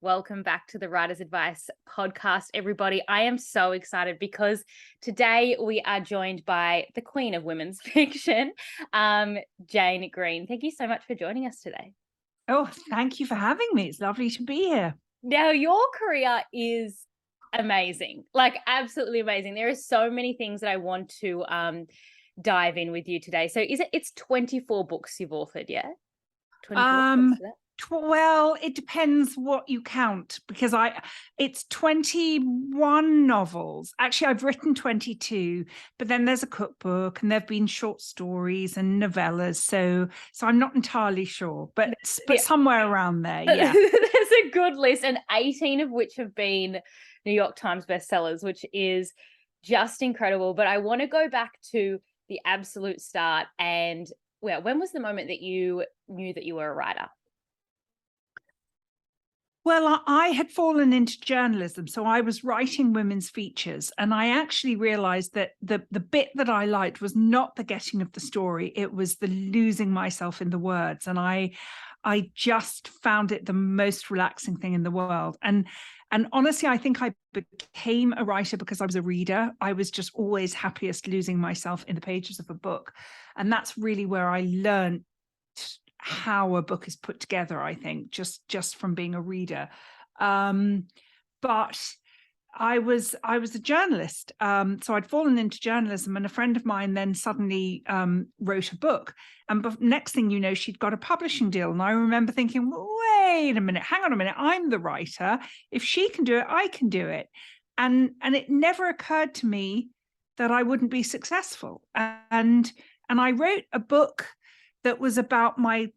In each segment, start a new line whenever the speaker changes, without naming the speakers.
Welcome back to the Writer's Advice podcast, everybody. I am so excited because today we are joined by the queen of women's fiction, Jane Green. Thank you so much for joining us today.
Oh, thank you for having me. It's lovely to be here.
Now, your career is amazing, like absolutely amazing. There are so many things that I want to dive in with you today. So it's 24 books you've authored, yeah? 24 books.
Well, it depends what you count, because it's 21 novels. Actually, I've written 22, but then there's a cookbook and there've been short stories and novellas. So I'm not entirely sure, but somewhere around there. Yeah.
There's a good list, and 18 of which have been New York Times bestsellers, which is just incredible. But I want to go back to the absolute start. And when was the moment that you knew that you were a writer?
Well, I had fallen into journalism, so I was writing women's features, and I actually realized that the bit that I liked was not the getting of the story, it was the losing myself in the words. And I just found it the most relaxing thing in the world. And honestly, I think I became a writer because I was a reader. I was just always happiest losing myself in the pages of a book. And that's really where I learned how a book is put together, I think, just from being a reader. But I was a journalist. So I'd fallen into journalism, and a friend of mine then suddenly wrote a book. And next thing you know, she'd got a publishing deal. And I remember thinking, wait a minute, hang on a minute, I'm the writer. If she can do it, I can do it. And it never occurred to me that I wouldn't be successful. And I wrote a book that was about my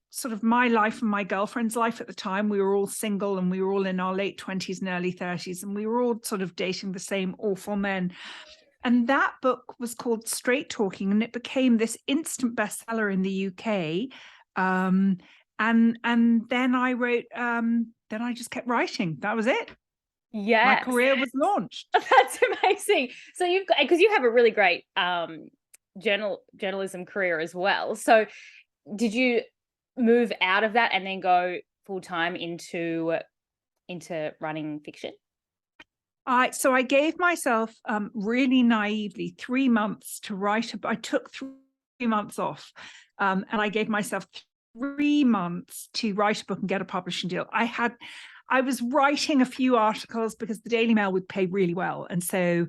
life and my girlfriend's life at the time. We were all single and we were all in our late 20s and early 30s, and we were all sort of dating the same awful men. And that book was called Straight Talking, and it became this instant bestseller in the UK. And then I wrote, then I just kept writing. That was it.
Yes.
My career was launched.
That's amazing. So you've got, because you have a really great journalism career as well. So did you move out of that and then go full time into writing fiction?
So I gave myself really naively 3 months to write. I took 3 months off, and I gave myself 3 months to write a book and get a publishing deal. I was writing a few articles because the Daily Mail would pay really well, and so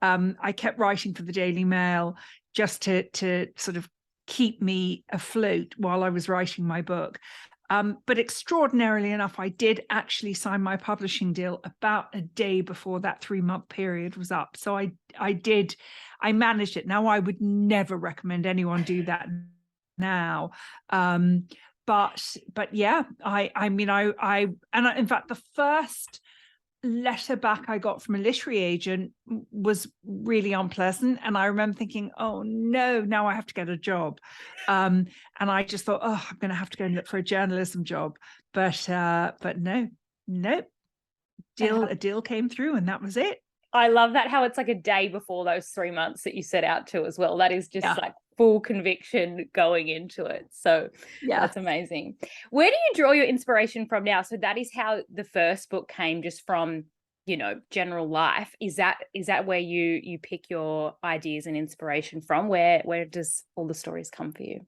I kept writing for the Daily Mail just to sort of keep me afloat while I was writing my book. But extraordinarily enough, I did actually sign my publishing deal about a day before that 3-month period was up. So I managed it. Now, I would never recommend anyone do that now. But yeah, in fact, the first letter back I got from a literary agent was really unpleasant, and I remember thinking, oh no, now I have to get a job. And I just thought, oh, I'm going to have to go and look for a journalism job. But no, a deal came through, and that was it.
I love that, how it's like a day before those 3 months that you set out to as well. That is just like full conviction going into it. So that's amazing. Where do you draw your inspiration from now? So that is how the first book came, just from, general life. Is that where you pick your ideas and inspiration from? Where does all the stories come for you?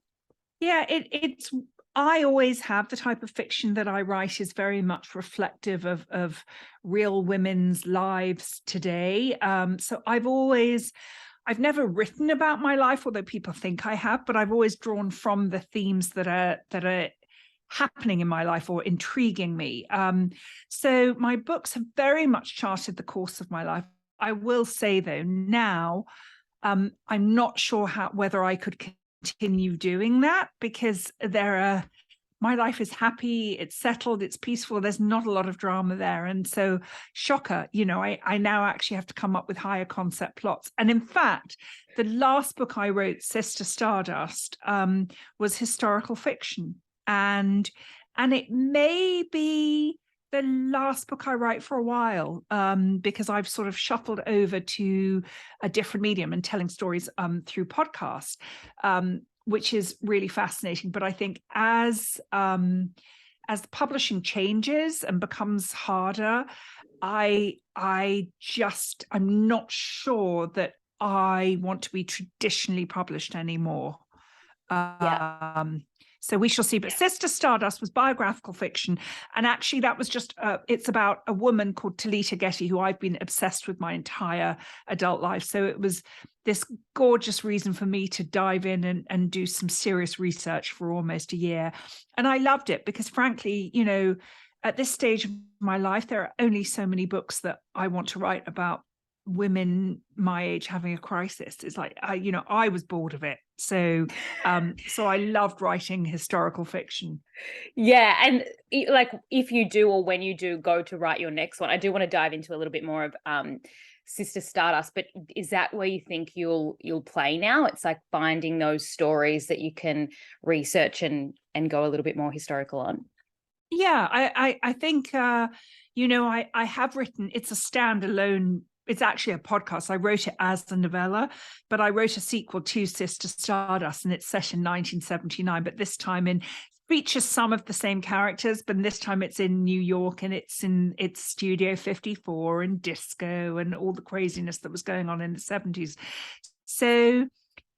Yeah, it's I always have the type of fiction that I write is very much reflective of real women's lives today. So I've never written about my life, although people think I have, but I've always drawn from the themes that are happening in my life or intriguing me. So my books have very much charted the course of my life. I will say, though, now I'm not sure whether I could continue doing that, because my life is happy, it's settled, it's peaceful, there's not a lot of drama there. And so, shocker, I now actually have to come up with higher concept plots. And in fact, the last book I wrote, Sister Stardust, was historical fiction. And it may be the last book I write for a while, because I've sort of shuffled over to a different medium and telling stories through podcasts, which is really fascinating. But I think as as publishing changes and becomes harder, I'm not sure that I want to be traditionally published anymore. So we shall see. But Sister Stardust was biographical fiction. And actually that was just, it's about a woman called Talita Getty, who I've been obsessed with my entire adult life. So it was this gorgeous reason for me to dive in and do some serious research for almost a year. And I loved it because frankly, you know, at this stage of my life, there are only so many books that I want to write about women my age having a crisis. It's like, I was bored of it. So I loved writing historical fiction.
Yeah. And like, if you do, or when you do go to write your next one, I do want to dive into a little bit more of Sister Stardust, but is that where you think you'll play now? It's like finding those stories that you can research and go a little bit more historical on.
Yeah, I think I have written, it's a standalone, it's actually a podcast. I wrote it as a novella, but I wrote a sequel to Sister Stardust, and it's set in 1979, but this time features some of the same characters, but this time it's in New York, and it's Studio 54 and disco and all the craziness that was going on in the 70s. So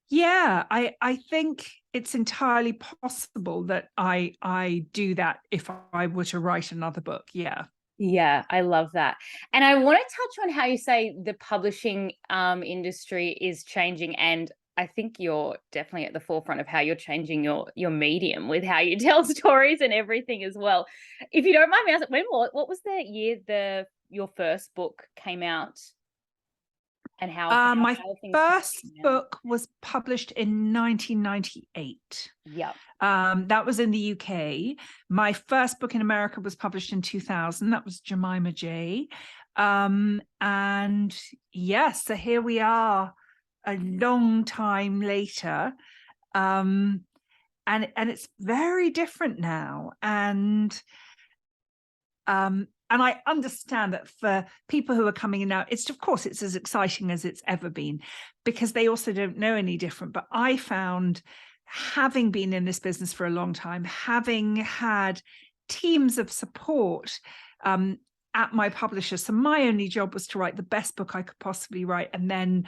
yeah, I think it's entirely possible that I do that if I were to write another book. Yeah.
Yeah, I love that. And I want to touch on how you say the publishing industry is changing, and I think you're definitely at the forefront of how you're changing your medium with how you tell stories and everything as well. If you don't mind me asking, what was the year your first book came out? And how
my
things
first book was published in 1998.
Yeah.
That was in the UK. My first book in America was published in 2000. That was Jemima J. And yes, so here we are a long time later. And it's very different now. And I understand that for people who are coming in now, it's as exciting as it's ever been, because they also don't know any different. But I found, having been in this business for a long time, having had teams of support at my publisher, so my only job was to write the best book I could possibly write and then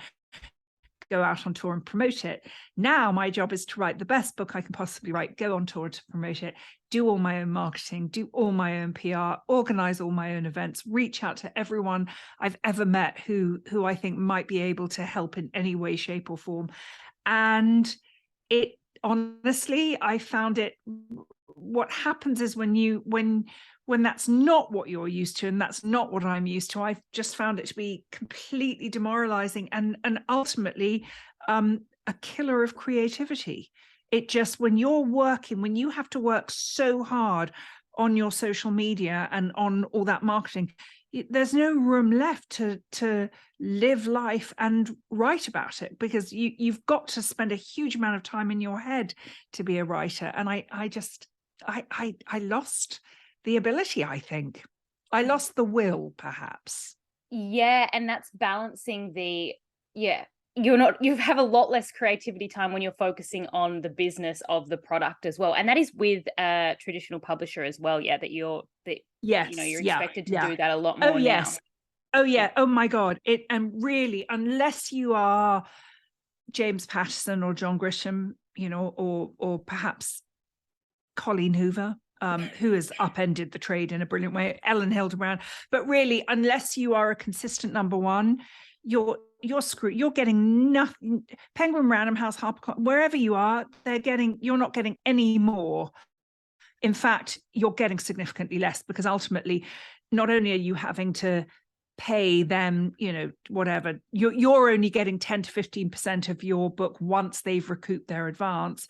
go out on tour and promote it. Now my job is to write the best book I can possibly write, go on tour to promote it, do all my own marketing, do all my own PR, organize all my own events, reach out to everyone I've ever met who I think might be able to help in any way, shape or form. And it, honestly, I found it, what happens is when that's not what you're used to, and that's not what I'm used to, I've just found it to be completely demoralizing and ultimately a killer of creativity. It just, when you have to work so hard on your social media and on all that marketing, there's no room left to live life and write about it, because you've got to spend a huge amount of time in your head to be a writer. And I lost the ability. I think I lost the will, perhaps.
Yeah. And that's balancing you have a lot less creativity time when you're focusing on the business of the product as well. And that is with a traditional publisher as well. Yeah. You're expected to do that a lot more now.
Oh yeah. Oh my God. And really, unless you are James Patterson or John Grisham, or perhaps Colleen Hoover, who has upended the trade in a brilliant way, Ellen Hildebrand. But really, unless you are a consistent number one, you're screwed. You're getting nothing. Penguin Random House, HarperCollins, wherever you are, you're not getting any more. In fact, you're getting significantly less, because ultimately, not only are you having to pay them, whatever, you're only getting 10 to 15% of your book once they've recouped their advance,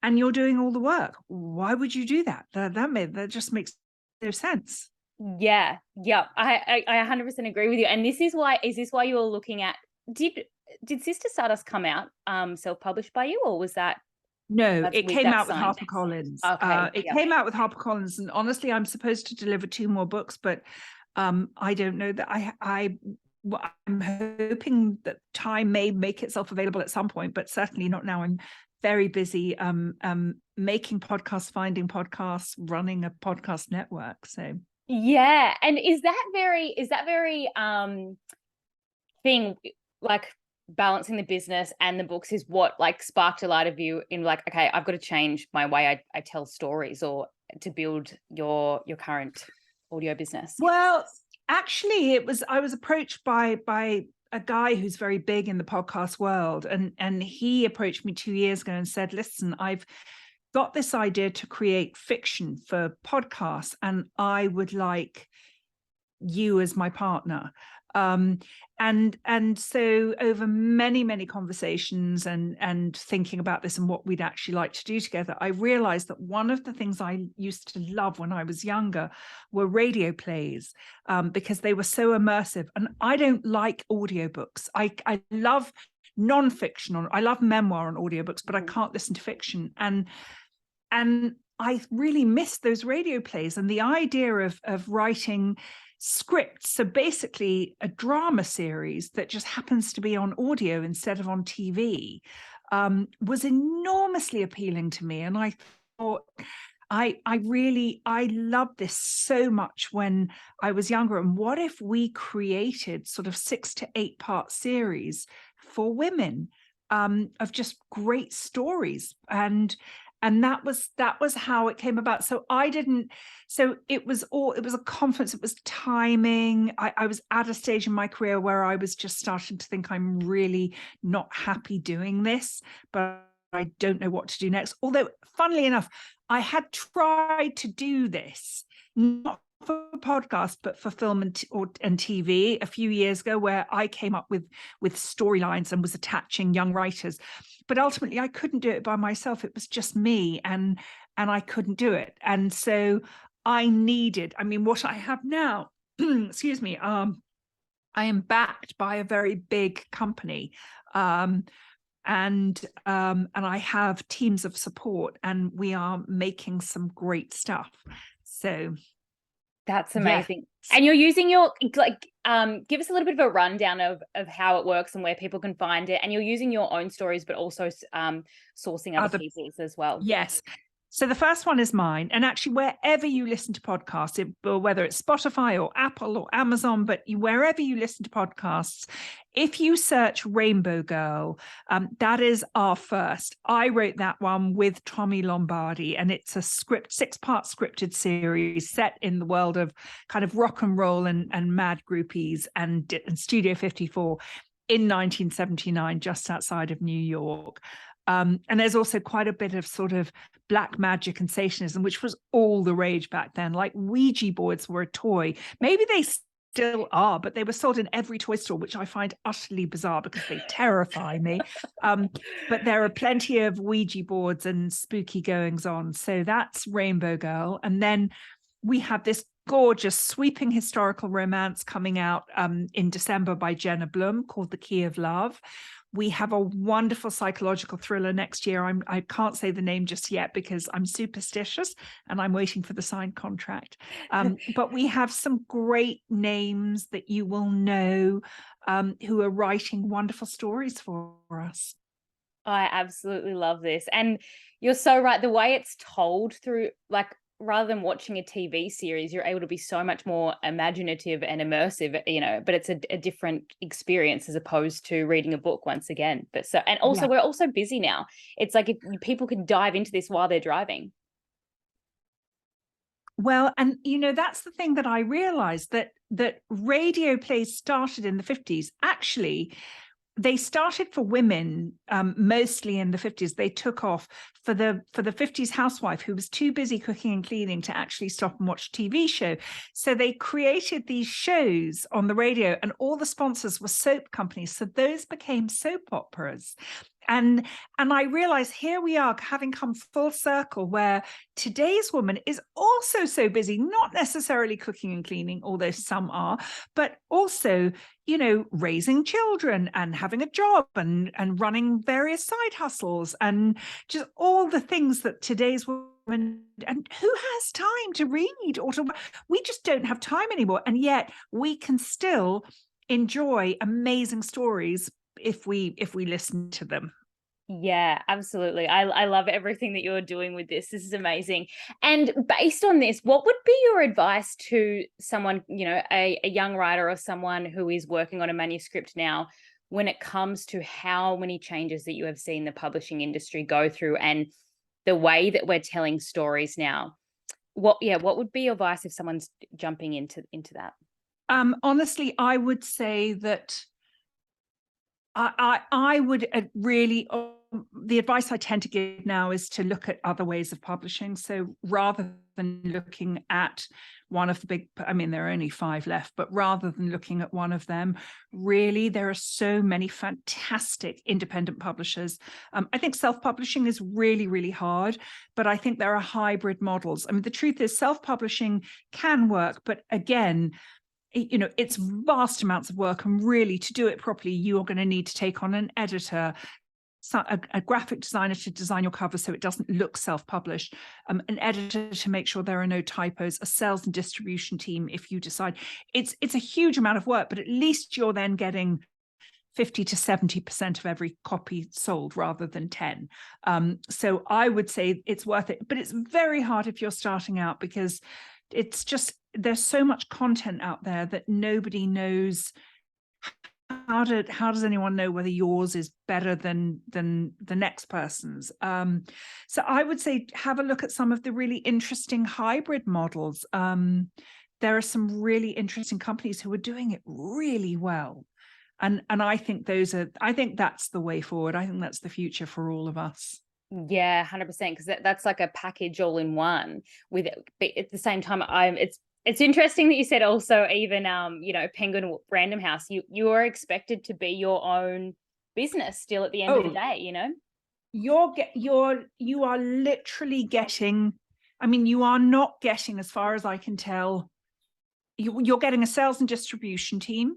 and you're doing all the work. Why would you do that? That just makes no sense.
Yeah. I 100% agree with you. And is this why you're looking at, did Sister Stardust come out self-published by you, or was that?
No, it came out with HarperCollins.
Okay.
It came out with HarperCollins, and honestly, I'm supposed to deliver 2 more books, but I don't know that I'm hoping that time may make itself available at some point, but certainly not now. I'm very busy making podcasts, finding podcasts, running a podcast network. So
yeah. And is that very thing, like balancing the business and the books, is what like sparked a lot of you in like, okay, I've got to change my way I tell stories, or to build your current audio business?
Well, actually, I was approached by a guy who's very big in the podcast world, and he approached me 2 years ago and said, listen, I've got this idea to create fiction for podcasts, and I would like you as my partner. And so over many conversations and thinking about this and what we'd actually like to do together, I realized that one of the things I used to love when I was younger were radio plays, because they were so immersive. And I don't like audiobooks. I love nonfiction, I love memoir on audiobooks, but I can't listen to fiction. And I really miss those radio plays, and the idea of writing scripts, so basically a drama series that just happens to be on audio instead of on TV, was enormously appealing to me. And I thought, I loved this so much when I was younger. And what if we created sort of 6 to 8 part series for women, of just great stories? And that was how it came about. So it was a confidence, it was timing. I was at a stage in my career where I was just starting to think, I'm really not happy doing this, but I don't know what to do next. Although, funnily enough, I had tried to do this, not for podcast, but for film and TV a few years ago, where I came up with storylines and was attaching young writers. But ultimately, I couldn't do it by myself. It was just me, and I couldn't do it. And so I needed, what I have now, excuse me, I am backed by a very big company, and I have teams of support, and we are making some great stuff. So
that's amazing. Yeah. And you're using your, like, give us a little bit of a rundown of how it works and where people can find it. And you're using your own stories, but also sourcing other people's as well.
Yes. So the first one is mine. And actually, wherever you listen to podcasts, whether it's Spotify or Apple or Amazon, but wherever you listen to podcasts, if you search Rainbow Girl, that is our first. I wrote that one with Tommy Lombardi, and it's a 6-part scripted series set in the world of kind of rock and roll and mad groupies and Studio 54 in 1979, just outside of New York. And there's also quite a bit of sort of black magic and Satanism, which was all the rage back then. Like, Ouija boards were a toy. Maybe they still are, but they were sold in every toy store, which I find utterly bizarre because they terrify me. But there are plenty of Ouija boards and spooky goings on. So that's Rainbow Girl. And then we have this gorgeous sweeping historical romance coming out in December by Jenna Blum called The Key of Love. We have a wonderful psychological thriller next year. I can't say the name just yet because I'm superstitious and I'm waiting for the signed contract. But we have some great names that you will know, who are writing wonderful stories for us.
I absolutely love this. And you're so right. The way it's told through, like, rather than watching a TV series, you're able to be so much more imaginative and immersive, but it's a different experience as opposed to reading a book once again. But so, and also we're also busy now. It's like if people can dive into this while they're driving.
Well, and that's the thing that I realized, that radio plays started in the 50s. Actually, they started for women, mostly in the 50s. They took off for the 50s housewife who was too busy cooking and cleaning to actually stop and watch a TV show. So they created these shows on the radio, and all the sponsors were soap companies. So those became soap operas. And I realized here we are having come full circle, where today's woman is also so busy, not necessarily cooking and cleaning, although some are, but also, raising children and having a job and running various side hustles and just all the things that today's woman, and who has time to read we just don't have time anymore. And yet we can still enjoy amazing stories if we listen to them.
Yeah, absolutely. I love everything that you're doing with this. This is amazing. And based on this, what would be your advice to someone, a young writer or someone who is working on a manuscript now, when it comes to how many changes that you have seen the publishing industry go through and the way that we're telling stories now? What would be your advice if someone's jumping into that?
Honestly, I would say that I would really, the advice I tend to give now is to look at other ways of publishing. So rather than looking at one of the big, I mean, there are only 5 left, but rather than looking at one of them, really, there are so many fantastic independent publishers. I think self-publishing is really, really hard, but I think there are hybrid models. I mean, the truth is self-publishing can work, but again, it's vast amounts of work, and really to do it properly, you're going to need to take on an editor, a graphic designer to design your cover so it doesn't look self-published, an editor to make sure there are no typos, a sales and distribution team if you decide. It's a huge amount of work, but at least you're then getting 50 to 70% of every copy sold rather than 10. So I would say it's worth it, but it's very hard if you're starting out, because it's just, there's so much content out there that nobody knows. How does anyone know whether yours is better than the next person's? So I would say have a look at some of the really interesting hybrid models. There are some really interesting companies who are doing it really well. And I think that's the way forward. I think that's the future for all of us.
Yeah, 100%, because that's like a package all in one with it. But at the same time, it's interesting that you said also even Penguin Random House, you are expected to be your own business still at the end of the day,
You are literally getting, I mean, you are not getting, as far as I can tell, you're getting a sales and distribution team.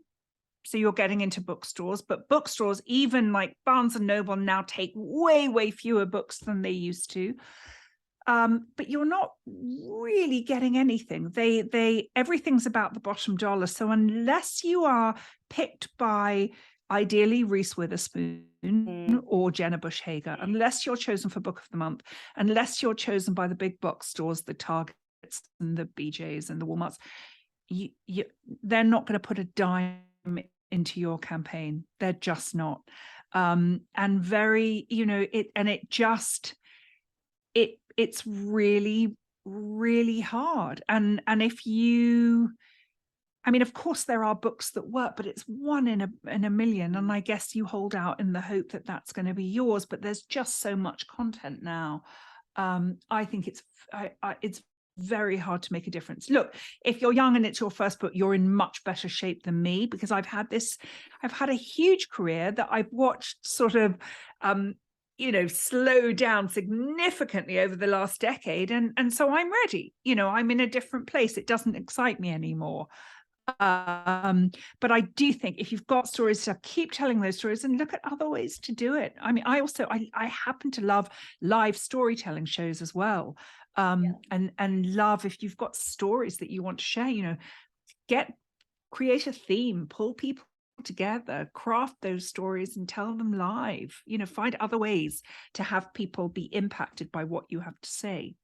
So you're getting into bookstores, but bookstores, even like Barnes and Noble, now take way, way fewer books than they used to. But you're not really getting anything. Everything's about the bottom dollar. So unless you are picked by ideally Reese Witherspoon or Jenna Bush Hager, unless you're chosen for Book of the Month, unless you're chosen by the big box stores, the Targets and the BJs and the Walmarts, they're not going to put a dime into your campaign. They're just not. And very, it's really, really hard. And if you, I mean, of course there are books that work, but it's one in a million. And I guess you hold out in the hope that that's going to be yours, but there's just so much content now. I think it's very hard to make a difference. Look, if you're young and it's your first book, you're in much better shape than me, because I've had a huge career that I've watched sort of, slow down significantly over the last decade. And so I'm ready, I'm in a different place. It doesn't excite me anymore. But I do think if you've got stories to keep telling those stories and look at other ways to do it. I mean, I happen to love live storytelling shows as well. And love, if you've got stories that you want to share, create a theme, pull people together, craft those stories and tell them live, find other ways to have people be impacted by what you have to say.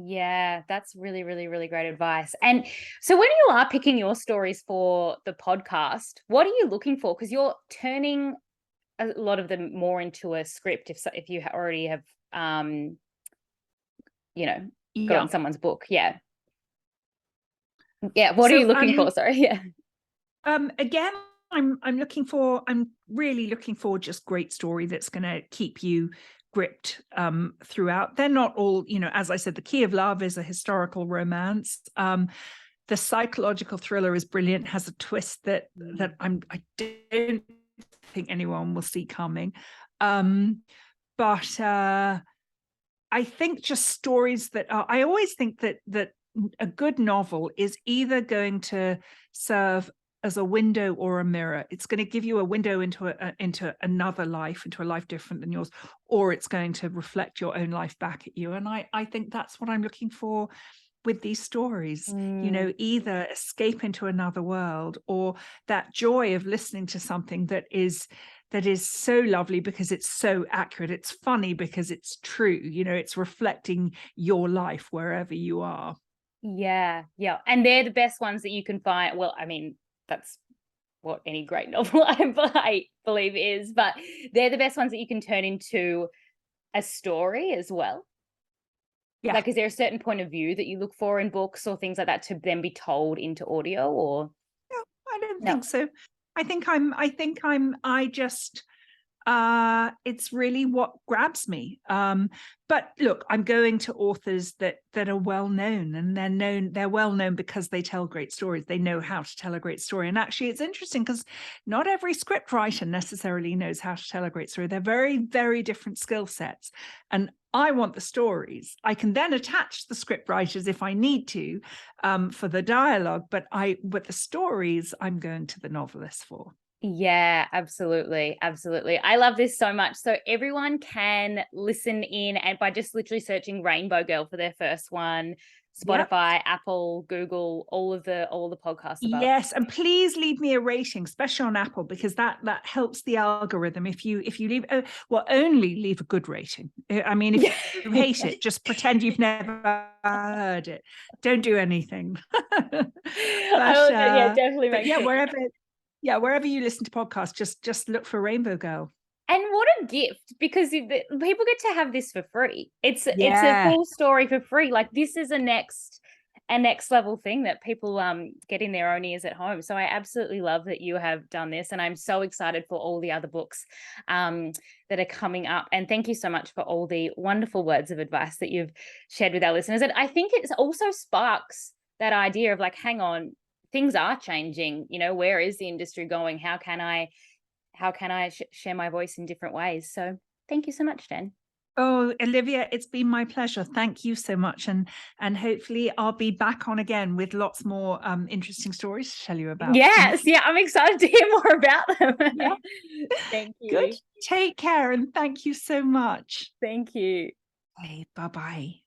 Yeah, that's really, really, really great advice. And so when you are picking your stories for the podcast, what are you looking for? Because you're turning a lot of them more into a script if you already have got on someone's book. Yeah. What are you looking for? Sorry. Yeah.
Again, I'm really looking for just great story that's going to keep you gripped throughout. They're not all, as I said, The Key of Love is a historical romance. The psychological thriller is brilliant, has a twist that I don't think anyone will see coming. But I think just stories that are, I always think that a good novel is either going to serve as a window or a mirror. It's going to give you a window into another life, into a life different than yours, or it's going to reflect your own life back at you. And I think that's what I'm looking for with these stories, either escape into another world, or that joy of listening to something that is that is so lovely because it's so accurate. It's funny because it's true. You know, it's reflecting your life wherever you are.
Yeah. And they're the best ones that you can find. Well, I mean, that's what any great novel I believe is, but they're the best ones that you can turn into a story as well.
Yeah.
Like, is there a certain point of view that you look for in books or things like that to then be told into audio, or?
No, I don't
No.
think so. I just it's really what grabs me. But look, I'm going to authors that are well known, and they're well known because they tell great stories. They know how to tell a great story. And actually it's interesting because not every script writer necessarily knows how to tell a great story. They're very, very different skill sets. And I want the stories. I can then attach the script writers if I need to, for the dialogue, but the stories I'm going to the novelists for.
Yeah, absolutely. I love this so much. So everyone can listen in, and by just literally searching Rainbow Girl for their first one, Spotify, yep. Apple, Google, all of the podcasts above.
Yes, and please leave me a rating, especially on Apple, because that helps the algorithm. If you leave, only leave a good rating. I mean, if you hate it, just pretend you've never heard it. Don't do anything. But,
definitely.
Wherever you listen to podcasts, just look for Rainbow Girl.
And what a gift, because people get to have this for free. It's a full story for free. Like, this is a next level thing that people get in their own ears at home. So I absolutely love that you have done this, and I'm so excited for all the other books that are coming up. And thank you so much for all the wonderful words of advice that you've shared with our listeners. And I think it also sparks that idea of like, hang on, things are changing. You know, where is the industry going? How can I share my voice in different ways? So thank you so much, Jen.
Oh, Olivia, it's been my pleasure. Thank you so much. And hopefully I'll be back on again with lots more interesting stories to tell you about.
Yes. Yeah. I'm excited to hear more about them.
Yeah.
Thank you.
Good. Take care. And thank you so much.
Thank you.
Hey, bye-bye.